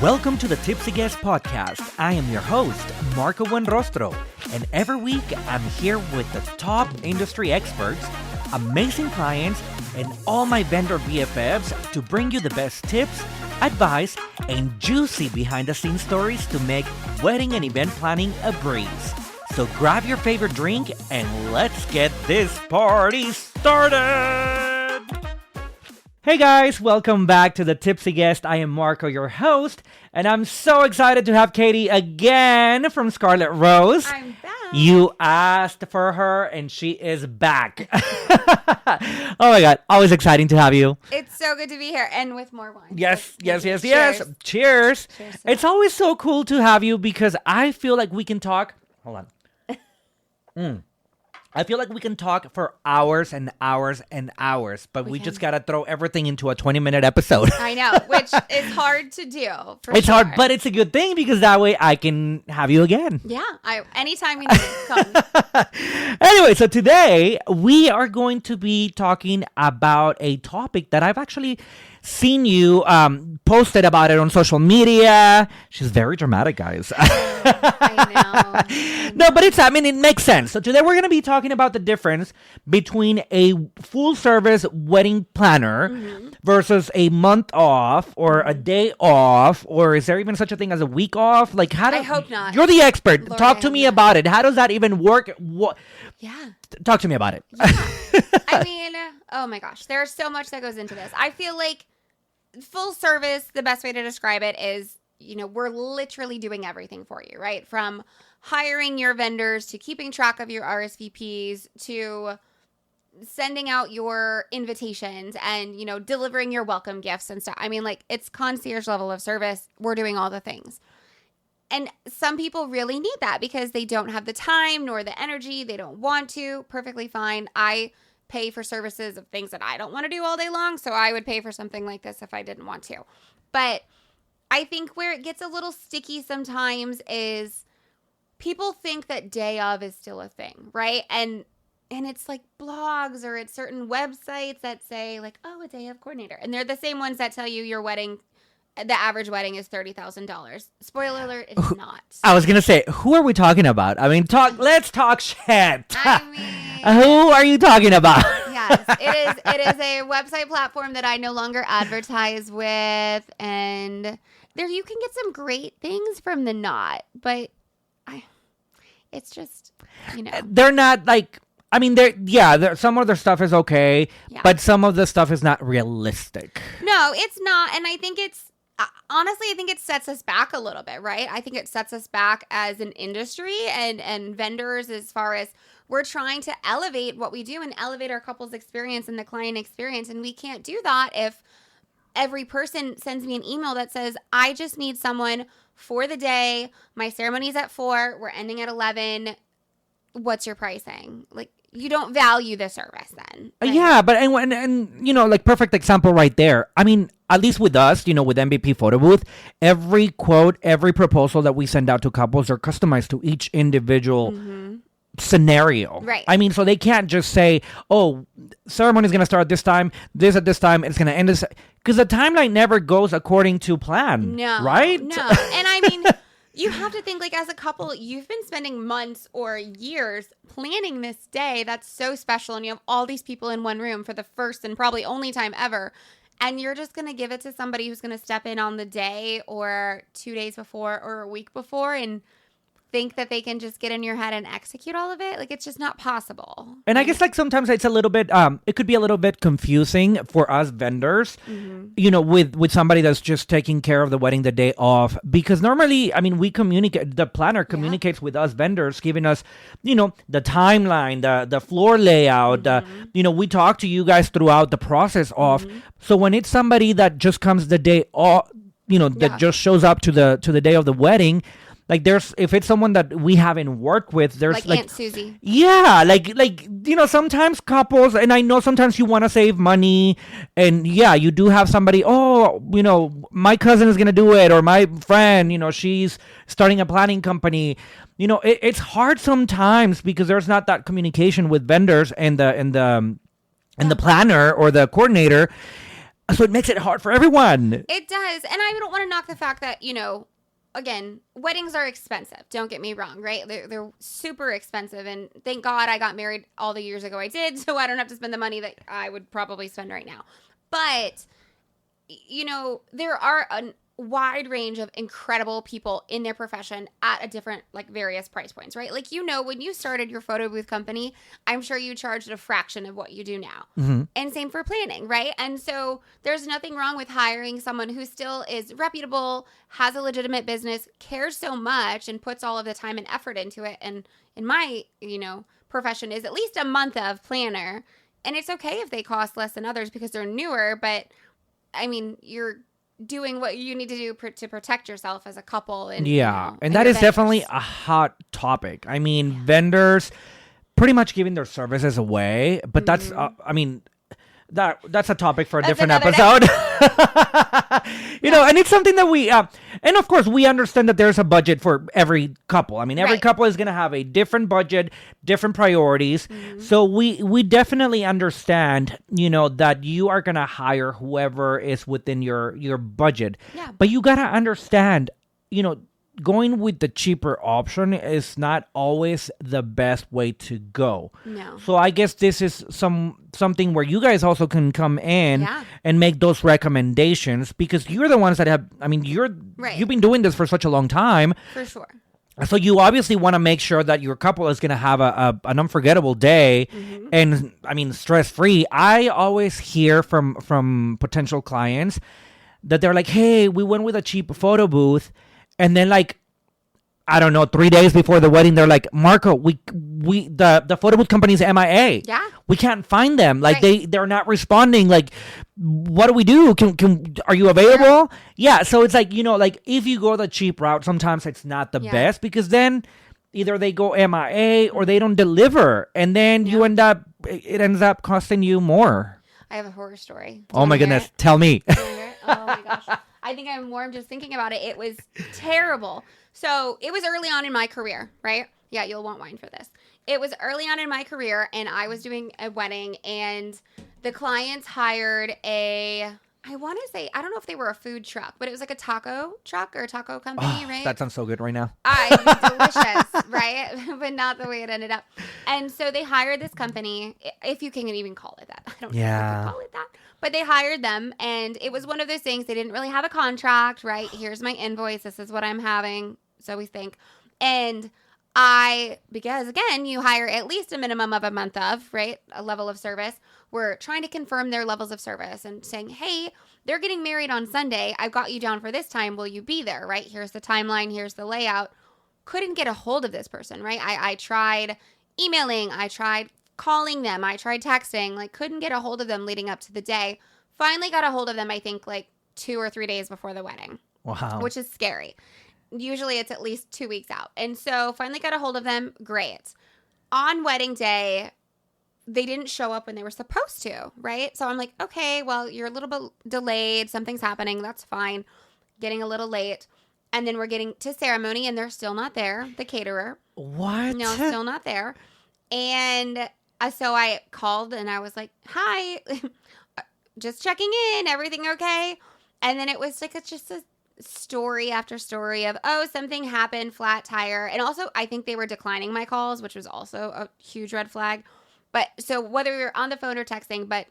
Welcome to the Tipsy Guest Podcast. I am your host, Marco Buenrostro, and every week I'm here with the top industry experts, amazing clients, and all my vendor BFFs to bring you the best tips, advice, and juicy behind-the-scenes stories to make wedding and event planning a breeze. So grab your favorite drink and let's get this party started! Hey guys, welcome back to the Tipsy Guest. I am Marco, your host, and I'm so excited to have Katy again from Scarlet Rose. I'm back. You asked for her, and she is back. Oh my God, always exciting to have you. It's so good to be here, and with more wine. Yes. Cheers. Cheers. It's always so cool to have you because I feel like we can talk. Hold on. I feel like we can talk for hours and hours and hours, but we just got to throw everything into a 20-minute episode. I know, which is hard to do. It's hard, but it's a good thing because that way I can have you again. Yeah, anytime you need to come. Anyway, so today we are going to be talking about a topic that I've actually seen you posted about it on social media. She's very dramatic, guys. I know. No, but it makes sense. So today we're going to be talking about the difference between a full-service wedding planner versus a month off or a day off, or is there even such a thing as a week off? Like, I hope not. You're the expert. Lord, Talk to me about it. How does that even work? Yeah. Talk to me about it. Yeah. Oh my gosh, there's so much that goes into this. I feel like full service, the best way to describe it is, we're literally doing everything for you, right? From hiring your vendors to keeping track of your RSVPs to sending out your invitations and, delivering your welcome gifts and stuff. It's concierge level of service. We're doing all the things. And some people really need that because they don't have the time nor the energy. They don't want to. Perfectly fine. I pay for services of things that I don't want to do all day long. So I would pay for something like this if I didn't want to. But I think where it gets a little sticky sometimes is people think that day of is still a thing, right? And it's like blogs or it's certain websites that say like, oh, a day of coordinator. And they're the same ones that tell you your wedding, the average wedding is $30,000. Spoiler alert, it's not. I was going to say, who are we talking about? Let's talk shit. Who are you talking about? Yes, it is a website platform that I no longer advertise with, and there you can get some great things from the knot, but it's just, They're not like, some of their stuff is okay, but some of the stuff is not realistic. No, it's not, and I think honestly, I think it sets us back a little bit, right? I think it sets us back as an industry and vendors as far as we're trying to elevate what we do and elevate our couple's experience and the client experience. And we can't do that if every person sends me an email that says, I just need someone for the day. My ceremony's at 4:00. We're ending at 11:00. What's your pricing? Like, you don't value the service then. Right? Yeah, but and perfect example right there. At least with us, with MVP Photo Booth, every quote, every proposal that we send out to couples are customized to each individual scenario. Right. So they can't just say, oh, ceremony is going to start at this time, this at this time, it's going to end this. Because the timeline never goes according to plan. No. Right? No. And you have to think, like, as a couple, you've been spending months or years planning this day that's so special, and you have all these people in one room for the first and probably only time ever, and you're just going to give it to somebody who's going to step in on the day or 2 days before or a week before and think that they can just get in your head and execute all of it. Like, it's just not possible. And I guess sometimes it's a little bit, it could be a little bit confusing for us vendors, with somebody that's just taking care of the wedding the day off. Because normally, we communicate, the planner communicates with us vendors, giving us, the timeline, the floor layout, we talk to you guys throughout the process of. So when it's somebody that just comes the day off, that just shows up to the day of the wedding, like if it's someone that we haven't worked with, there's like Aunt Susie. Yeah, sometimes couples, and I know sometimes you want to save money, and you do have somebody, my cousin is going to do it, or my friend, she's starting a planning company. It's hard sometimes because there's not that communication with vendors and the planner or the coordinator. So it makes it hard for everyone. It does. And I don't want to knock the fact that, again, weddings are expensive. Don't get me wrong, right? They're super expensive. And thank God I got married all the years ago I did, so I don't have to spend the money that I would probably spend right now. But, there are a wide range of incredible people in their profession at a different, various price points, right? When you started your photo booth company, I'm sure you charged a fraction of what you do now. Mm-hmm. And same for planning, right? And so there's nothing wrong with hiring someone who still is reputable, has a legitimate business, cares so much, and puts all of the time and effort into it. And in my, profession is at least a month of planner. And it's okay if they cost less than others because they're newer, but you're doing what you need to do to protect yourself as a couple. And and that is definitely a hot topic. Vendors pretty much giving their services away, but that's that's a topic for a different episode. And it's something that we and of course we understand that there's a budget for every couple. Every couple is going to have a different budget, different priorities. Mm-hmm. So we definitely understand, that you are going to hire whoever is within your budget. Yeah. But you got to understand, going with the cheaper option is not always the best way to go. No. So I guess this is something where you guys also can come in and make those recommendations because you're the ones that have, you've been doing this for such a long time. For sure. So you obviously want to make sure that your couple is going to have an unforgettable day and, stress-free. I always hear from potential clients that they're like, hey, we went with a cheap photo booth. And then, 3 days before the wedding, they're like, Marco, the photo booth company's MIA. Yeah. We can't find them. They're not responding. What do we do? Are you available? Yeah. So it's if you go the cheap route, sometimes it's not the best because then either they go MIA or they don't deliver. And then it ends up costing you more. I have a horror story. Oh my goodness. Tell me. Oh my gosh. I think I'm warm just thinking about it. It was terrible. So it was early on in my career, right? Yeah, you'll want wine for this. It was early on in my career, and I was doing a wedding, and the clients hired I want to say, I don't know if they were a food truck, but it was like a taco truck or a taco company, right? That sounds so good right now. Delicious, right? But not the way it ended up. And so they hired this company, if you can even call it that. I don't know if you can call it that. But they hired them, and it was one of those things. They didn't really have a contract, right? Here's my invoice. This is what I'm having. So we think. And because again, you hire at least a minimum of a month of, right? A level of service. We're trying to confirm their levels of service and saying, hey, they're getting married on Sunday. I've got you down for this time. Will you be there, right? Here's the timeline. Here's the layout. Couldn't get a hold of this person, right? I tried emailing. I tried calling them. I tried texting. Couldn't get a hold of them leading up to the day. Finally got a hold of them, I think, 2 or 3 days before the wedding. Wow. Which is scary. Usually it's at least 2 weeks out. And so finally got a hold of them. Great. On wedding day, they didn't show up when they were supposed to, right? So I'm like, okay, well, you're a little bit delayed. Something's happening. That's fine. Getting a little late. And then we're getting to ceremony, and they're still not there, the caterer. What? No, still not there. And so I called, and I was like, hi, just checking in. Everything okay? And then it was it's just a story after story of, something happened, flat tire. And also, I think they were declining my calls, which was also a huge red flag. But so whether we were on the phone or texting, but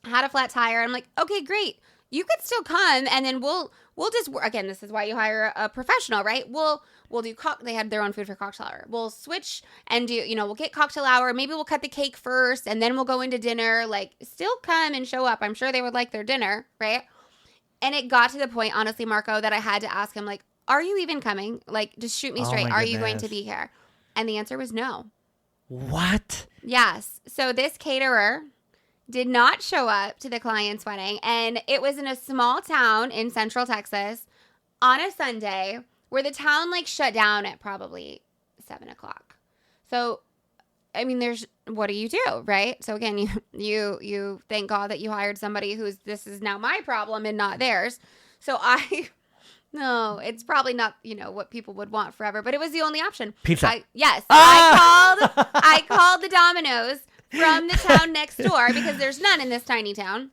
had a flat tire. I'm like, okay, great. You could still come, and then we'll just, again, this is why you hire a professional, right? We'll do, they had their own food for cocktail hour. We'll switch and do, we'll get cocktail hour. Maybe we'll cut the cake first, and then we'll go into dinner. Still come and show up. I'm sure they would like their dinner, right? And it got to the point, honestly, Marco, that I had to ask him, are you even coming? Just shoot me straight. Are you going to be here? And the answer was no. What? Yes. So this caterer did not show up to the client's wedding, and it was in a small town in Central Texas on a Sunday where the town shut down at probably 7:00. So, what do you do, right? So again, you thank God that you hired somebody this is now my problem and not theirs. So no, it's probably not, what people would want forever, but it was the only option. Pizza. Yes. I called the Domino's from the town next door because there's none in this tiny town.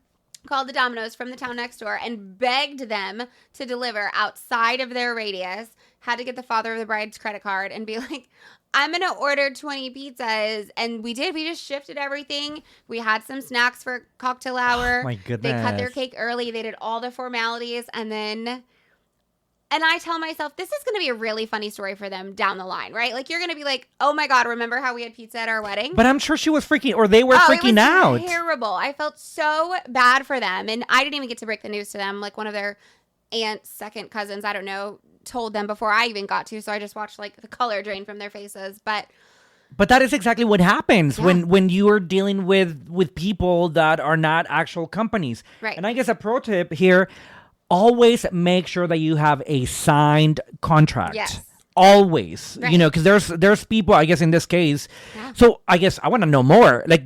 called the Domino's from the town next door and begged them to deliver outside of their radius, had to get the father of the bride's credit card and be like, I'm going to order 20 pizzas. And we did. We just shifted everything. We had some snacks for cocktail hour. Oh, my goodness. They cut their cake early. They did all the formalities. And I tell myself, this is going to be a really funny story for them down the line, right? Like, you're going to be like, oh my God, remember how we had pizza at our wedding? But I'm sure she was freaking, or they were freaking out. It was terrible. I felt so bad for them. And I didn't even get to break the news to them. Like, one of their aunt's second cousins, I don't know, told them before I even got to. So I just watched, like, the color drain from their faces. But that is exactly what happens when you are dealing with people that are not actual companies. Right. And I guess a pro tip here, always make sure that you have a signed contract. Yes. Always. Right. You know, because there's people, I guess in this case. Yeah. So I guess I want to know more. Like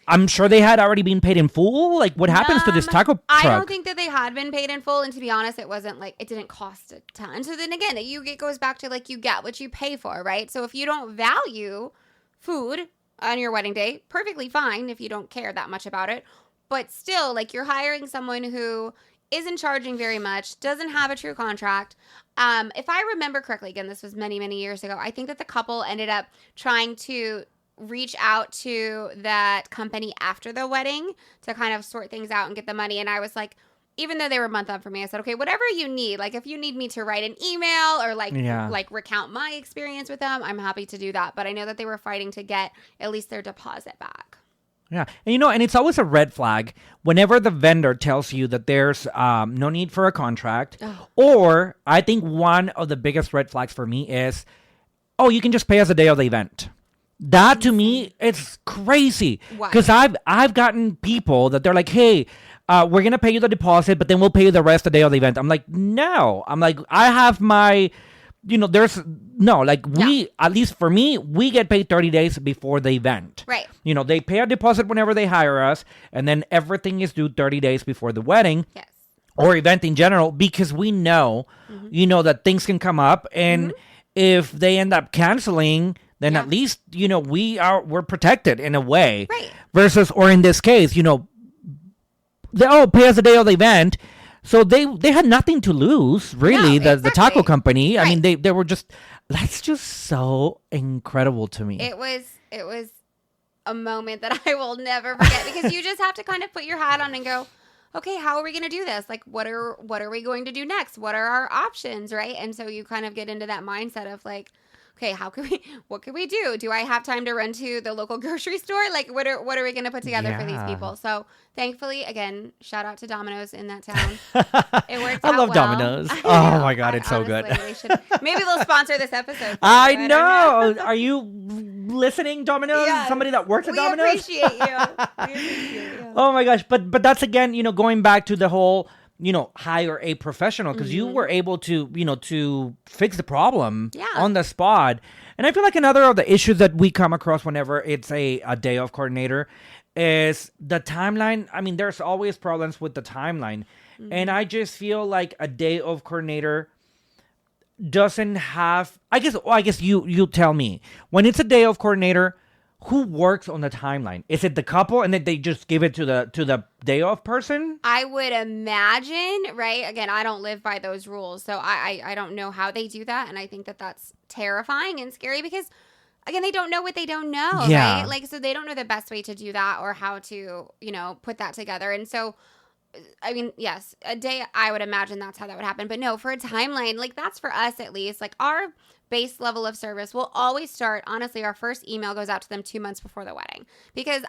I'm sure they had already been paid in full. Like what happens to this taco truck? I don't think that they had been paid in full. And to be honest, it wasn't like, it didn't cost a ton. So then again, it goes back to like, you get what you pay for, right? So if you don't value food on your wedding day, perfectly fine if you don't care that much about it. But still, like, you're hiring someone who isn't charging very much, doesn't have a true contract. If I remember correctly, again, this was many, many years ago, I think that the couple ended up trying to reach out to that company after the wedding to kind of sort things out and get the money. And I was like, even though they were a month up for me, I said, okay, whatever you need, like if you need me to write an email or like recount my experience with them, I'm happy to do that. But I know that they were fighting to get at least their deposit back. Yeah. And, you know, and it's always a red flag whenever the vendor tells you that there's no need for a contract. Oh. Or I think one of the biggest red flags for me is, oh, you can just pay us the day of the event. That to me, it's crazy. Because I've gotten people that they're like, hey, we're going to pay you the deposit, but then we'll pay you the rest the day of the event. I'm like, no. I'm like, I have my... You know, we, at least for me, we get paid 30 days before the event. Right. You know, they pay a deposit whenever they hire us, and then everything is due 30 days before the wedding. Yes. Or event in general, because we know, you know, that things can come up, and if they end up canceling, then at least, you know, we're protected in a way. Right. Versus, or in this case, you know, pay us the day of the event. So they had nothing to lose, really, No, the taco company. Right. I mean, they were just, that's just so incredible to me. It was a moment that I will never forget because you just have to kind of put your hat on and go, okay, how are we going to do this? Like, what are we going to do next? What are our options, right? And so you kind of get into that mindset of like, okay, what can we do? Do I have time to run to the local grocery store? Like, what are we going to put together for these people? So thankfully, again, shout out to Domino's in that town. It worked out I love well. Domino's. Oh my God, it's so good. Maybe they'll sponsor this episode. I know. Are you listening, Domino's? Yeah. Somebody that works at Domino's? We appreciate you. Oh my gosh. But that's again, you know, going back to the whole, you know, hire a professional because you were able to, you know, to fix the problem on the spot. And I feel like another of the issues that we come across whenever it's a day of coordinator is the timeline. I mean, there's always problems with the timeline. And I just feel like a day of coordinator doesn't have, I guess you tell me, when it's a day of coordinator, who works on the timeline? Is it the couple and then they just give it to the day off person? I would imagine, right? Again, I don't live by those rules, so I don't know how they do that, and I think that that's terrifying and scary because, again, they don't know what they don't know, right? Like, so they don't know the best way to do that or how to, you know, put that together, and so, I mean, yes, a day, I would imagine that's how that would happen, but no, for a timeline, like, that's for us at least, like, our base level of service will always start, honestly, our first email goes out to them 2 months before the wedding because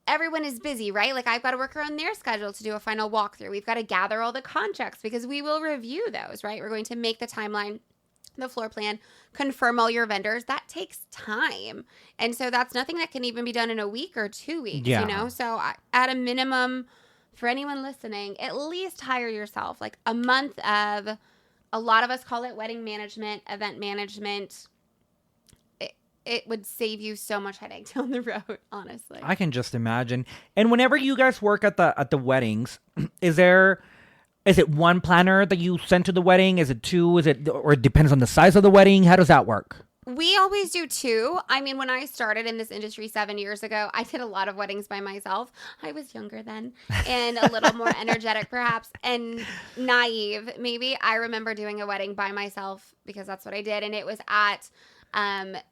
everyone is busy, right? Like, I've got to work around their schedule to do a final walkthrough. We've got to gather all the contracts because we will review those, right? We're going to make the timeline, the floor plan, confirm all your vendors. That takes time. And so that's nothing that can even be done in a week or 2 weeks, you know? So at a minimum, for anyone listening, at least hire yourself like a month of, a lot of us call it wedding management, event management. It would save you so much headache down the road, honestly. I can just imagine. And whenever you guys work at the weddings, is it one planner that you send to the wedding? Is it two? Or it depends on the size of the wedding? How does that work? We always do too. I mean, when I started in this industry 7 years ago, I did a lot of weddings by myself. I was younger then and a little more energetic perhaps and naive maybe. I remember doing a wedding by myself because that's what I did. And it was at,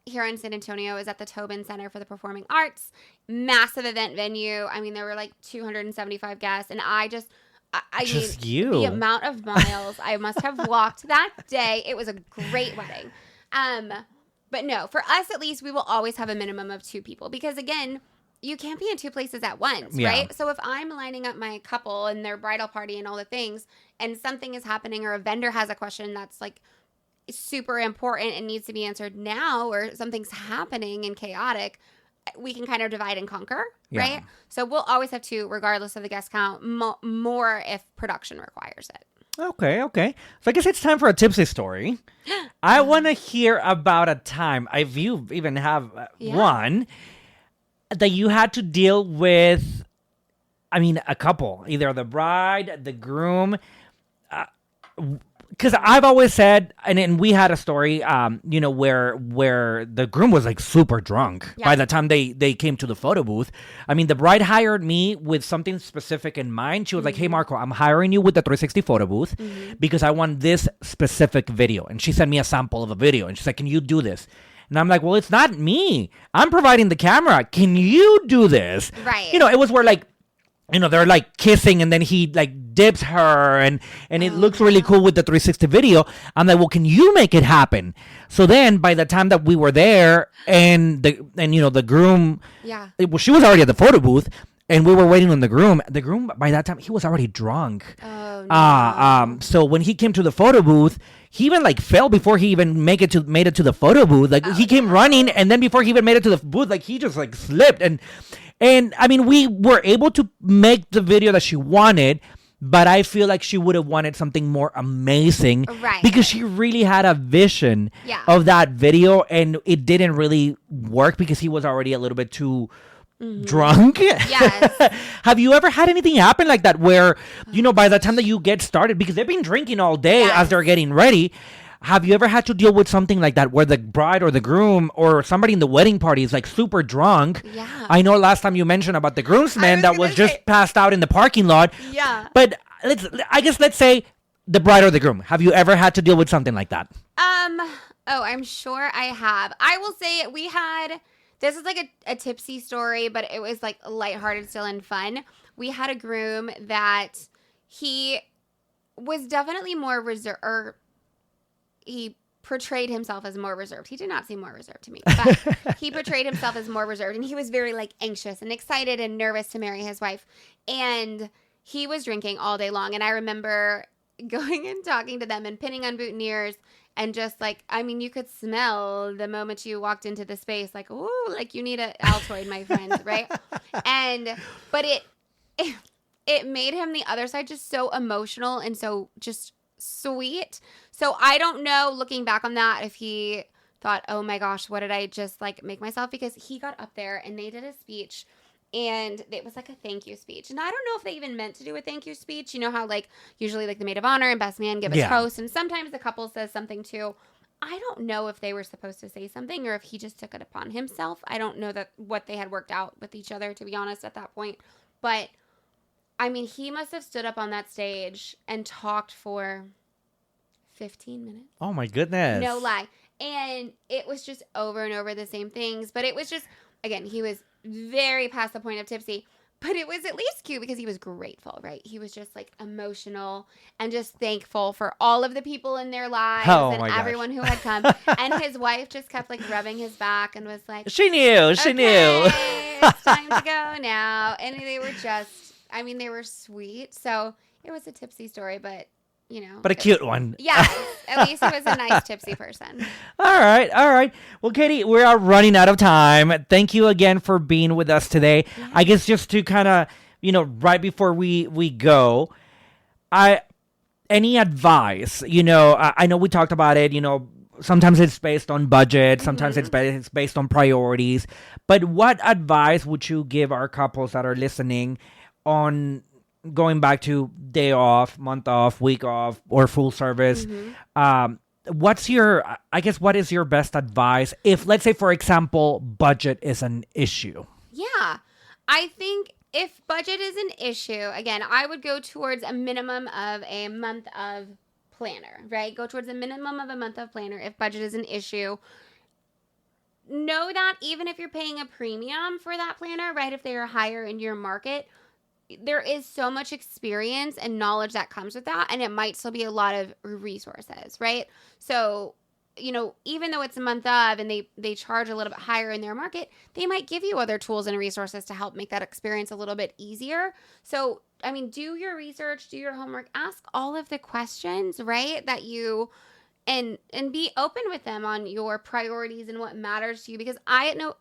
here in San Antonio, it was at the Tobin Center for the Performing Arts. Massive event venue. I mean, there were like 275 guests. And I mean, the amount of miles I must have walked that day. It was a great wedding. But no, for us at least, we will always have a minimum of 2 people because, again, you can't be in 2 places at once, right? So if I'm lining up my couple and their bridal party and all the things and something is happening or a vendor has a question that's like super important and needs to be answered now or something's happening and chaotic, we can kind of divide and conquer, right? So we'll always have 2 regardless of the guest count, more if production requires it. Okay. So I guess it's time for a tipsy story. I want to hear about a time, if you even have one, that you had to deal with, I mean, a couple, either the bride, the groom, because I've always said, and we had a story, where the groom was like super drunk by the time they came to the photo booth. I mean, the bride hired me with something specific in mind. She was like, "Hey, Marco, I'm hiring you with the 360 photo booth because I want this specific video." And she sent me a sample of a video, and she's like, "Can you do this?" And I'm like, "Well, it's not me. I'm providing the camera. Can you do this?" Right. It was where like, they're like kissing and then he like dips her and it looks really cool with the 360 video. I'm like, well, can you make it happen? So then by the time that we were there and the groom, she was already at the photo booth and we were waiting on the groom by that time, he was already drunk. Oh, no. So when he came to the photo booth, he even like fell before he even made it to the photo booth. Like he came running and then before he even made it to the booth, like he just like slipped and I mean, we were able to make the video that she wanted, but I feel like she would have wanted something more amazing. Right. Because she really had a vision of that video, and it didn't really work because he was already a little bit too drunk. Yes. Have you ever had anything happen like that where, by the time that you get started, because they've been drinking all day as they're getting ready, have you ever had to deal with something like that where the bride or the groom or somebody in the wedding party is like super drunk? Yeah. I know last time you mentioned about the groomsman that was just passed out in the parking lot. Yeah. But let's say the bride or the groom. Have you ever had to deal with something like that? I'm sure I have. I will say this is like a tipsy story, but it was like lighthearted still and fun. We had a groom that he was definitely more reserved. He portrayed himself as more reserved. He did not seem more reserved to me, but he portrayed himself as more reserved, and he was very like anxious and excited and nervous to marry his wife. And he was drinking all day long. And I remember going and talking to them and pinning on boutonnieres and just like, I mean, you could smell the moment you walked into the space, like, ooh, like you need an Altoid, my friend, right? But it made him the other side just so emotional and so just sweet. So I don't know, looking back on that, if he thought, oh my gosh, what did I just like make myself? Because he got up there and they did a speech and it was like a thank you speech. And I don't know if they even meant to do a thank you speech. You know how like usually like the maid of honor and best man give a toast and sometimes the couple says something too. I don't know if they were supposed to say something or if he just took it upon himself. I don't know what they had worked out with each other, to be honest, at that point. But I mean, he must have stood up on that stage and talked for 15 minutes. Oh my goodness. No lie. And it was just over and over the same things. But it was just, again, he was very past the point of tipsy. But it was at least cute because he was grateful, right? He was just like emotional and just thankful for all of the people in their lives and everyone who had come. And his wife just kept like rubbing his back and was like, She knew. It's time to go now. And they were just, I mean, they were sweet. So it was a tipsy story, but but a cute one. Yeah, at least he was a nice tipsy person. All right. Well, Katy, we are running out of time. Thank you again for being with us today. Yeah. I guess just to kind of, right before we go, any advice? I know we talked about it. Sometimes it's based on budget. Sometimes it's based on priorities. But what advice would you give our couples that are listening on going back to day off, month off, week off, or full service, what is your best advice if, let's say, for example, budget is an issue? Yeah. I think if budget is an issue, again, I would go towards a minimum of a month of planner, right? Go towards a minimum of a month of planner if budget is an issue. Know that even if you're paying a premium for that planner, right, if they are higher in your market, there is so much experience and knowledge that comes with that, and it might still be a lot of resources, right? So, even though it's a month of and they charge a little bit higher in their market, they might give you other tools and resources to help make that experience a little bit easier. So, do your research, do your homework, ask all of the questions, right, that you and be open with them on your priorities and what matters to you, because I know,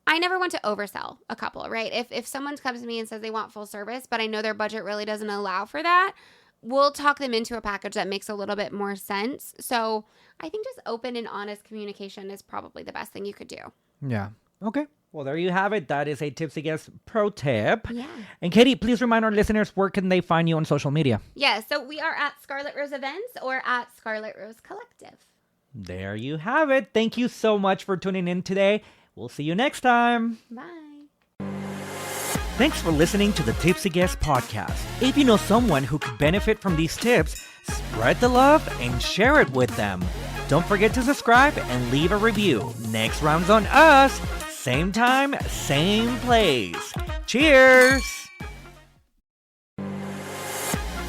I never want to oversell a couple, right? If someone comes to me and says they want full service, but I know their budget really doesn't allow for that, we'll talk them into a package that makes a little bit more sense. So I think just open and honest communication is probably the best thing you could do. Yeah. Okay. Well, there you have it. That is a Tipsy Guest pro tip. Yeah. And Katy, please remind our listeners, where can they find you on social media? Yeah. So we are at Scarlet Rose Events or at Scarlet Rose Collective. There you have it. Thank you so much for tuning in today. We'll see you next time. Bye. Thanks for listening to the Tipsy Guest podcast. If you know someone who could benefit from these tips, spread the love and share it with them. Don't forget to subscribe and leave a review. Next round's on us. Same time, same place. Cheers!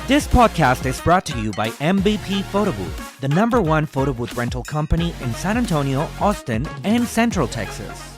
This podcast is brought to you by MVP Photo Booth, the #1 photo booth rental company in San Antonio, Austin, and Central Texas.